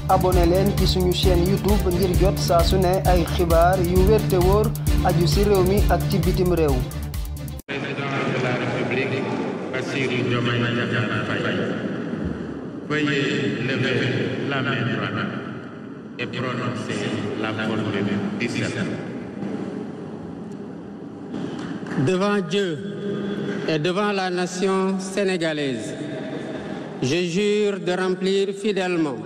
abonné leen ci suñu chaîne YouTube ngir jot saa su ne ay xibaar yu wér te wóor aju ci réew mi ak ci bitim réew. Président de la République, Bassirou Diomaye Diakhar Faye, veuillez lever la main droite et prononcer la formule 17. Devant Dieu et devant la nation sénégalaise, je jure de remplir fidèlement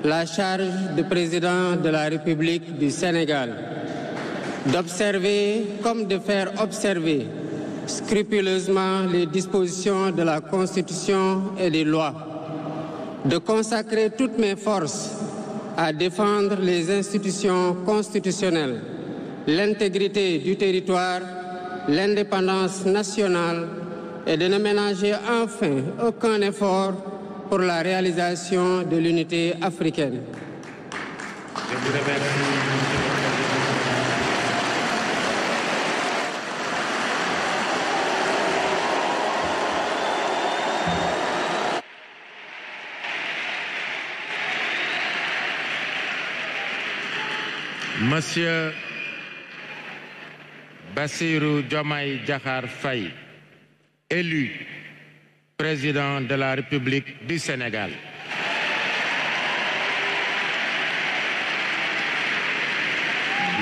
la charge de président de la République du Sénégal, d'observer comme de faire observer scrupuleusement les dispositions de la Constitution et des lois, de consacrer toutes mes forces à défendre les institutions constitutionnelles, l'intégrité du territoire, l'indépendance nationale et de ne ménager enfin aucun effort pour la réalisation de l'unité africaine. Je vous remercie. Monsieur Bassirou Diomaye Diakhar Faye, élu président de la République du Sénégal.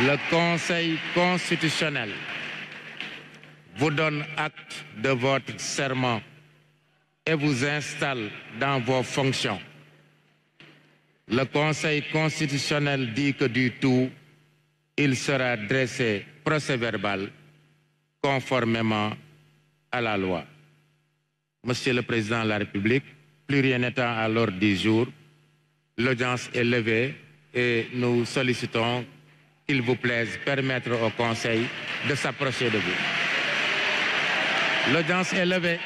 Le Conseil constitutionnel vous donne acte de votre serment et vous installe dans vos fonctions. Le Conseil constitutionnel dit que du tout, il sera dressé procès-verbal conformément à la loi. Monsieur le Président de la République, plus rien n'étant à l'ordre du jour, l'audience est levée et nous sollicitons qu'il vous plaise permettre au Conseil de s'approcher de vous. L'audience est levée.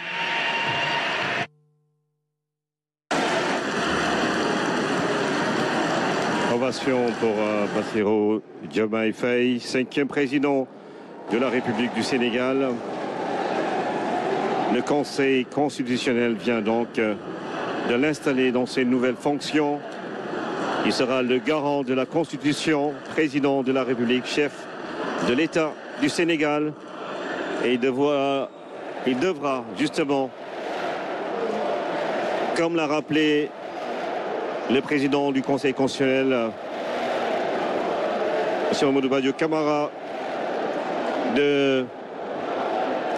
Ovation pour Bassirou Diomaye Faye, 5e président de la République du Sénégal. Le Conseil constitutionnel vient donc de l'installer dans ses nouvelles fonctions. Il sera le garant de la Constitution, président de la République, chef de l'État du Sénégal. Et il devra justement, comme l'a rappelé le président du Conseil constitutionnel, M. Mamadou Badio Camara, de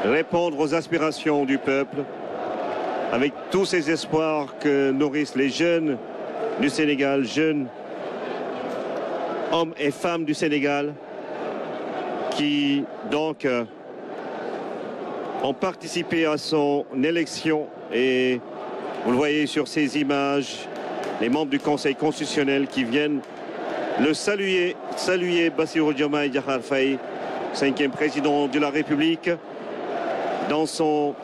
répondre aux aspirations du peuple avec tous ces espoirs que nourrissent les jeunes du Sénégal, jeunes hommes et femmes du Sénégal qui donc ont participé à son élection. Et vous le voyez sur ces images, les membres du Conseil constitutionnel qui viennent le saluer Bassirou Diomaye Diakhar Faye, 5e président de la République. Dans son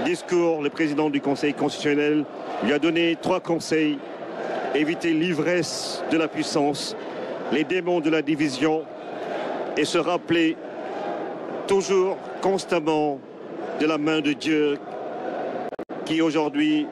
discours, le président du Conseil constitutionnel lui a donné 3 conseils. Éviter l'ivresse de la puissance, les démons de la division et se rappeler toujours, constamment, de la main de Dieu qui aujourd'hui...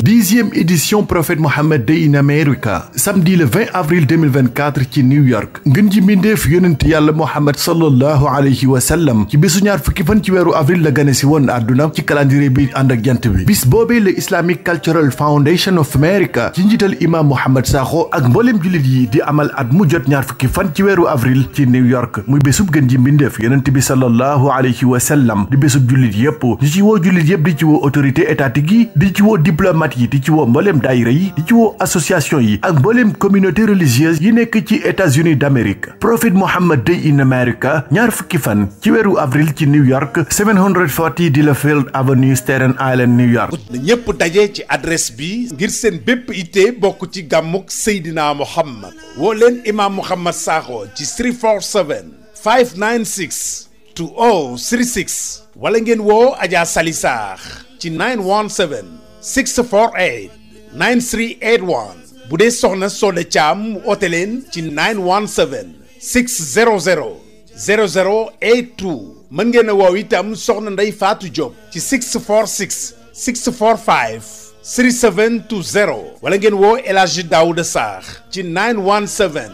10e édition Prophet Muhammad Day in America, samedi le 20 avril 2024 ci New York. ngën ji mbindeef yonent yàlla Muhammad sallallahu alayhi wa sallam ci bisu ñaar fukki fan ci weeru avril la gane si woon àdduna ci calendrier bi ànd ak jant bi. bis boobee le Islamic Cultural Foundation of America ci njiital imam Mohamed Sakho ak mboolem jullit yi di amal at mu jot ñaar fukki fan ci weeru avril ci New York muy bésub gën ji mbindeef yonent bi sallallahu alayhi wa sallam di bésub jullit yépp di ci woo jullit yépp di ci woo autorité étatique yi di ci woo diplomate yi di ci woo mboolem daayira yi di ci woo association yi ak mboolem communauté religieuse yi nekk ci États-Unis d'Amérique. Prophet Muhammad Day in America ñaar fukki fan ci weeru avril ci New York 740 Delafield Avenue Staten Island New York. na ñëpp daje ci adresse bi ngir seen bépp ité bokk ci gàmmuk Seydina Mohamed woo leen imam Mohamed Sakho ci 347 596 2036 wala ngeen woo Adja Sali Sarr ci 917 648 9381 bu dee soxna Soda Thiam oote leen ci 917 600 0082 mën ngeen a woow itam soxna Ndey Fatou Diop ci 646 645 3720 wala ngeen woo El Hadji Daouda Sarr ci 917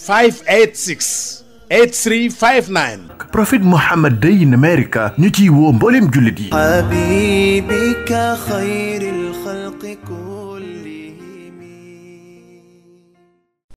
586 8359. Prophet Muhammad Day in America ñu ciy woo mbooleem jullit yi.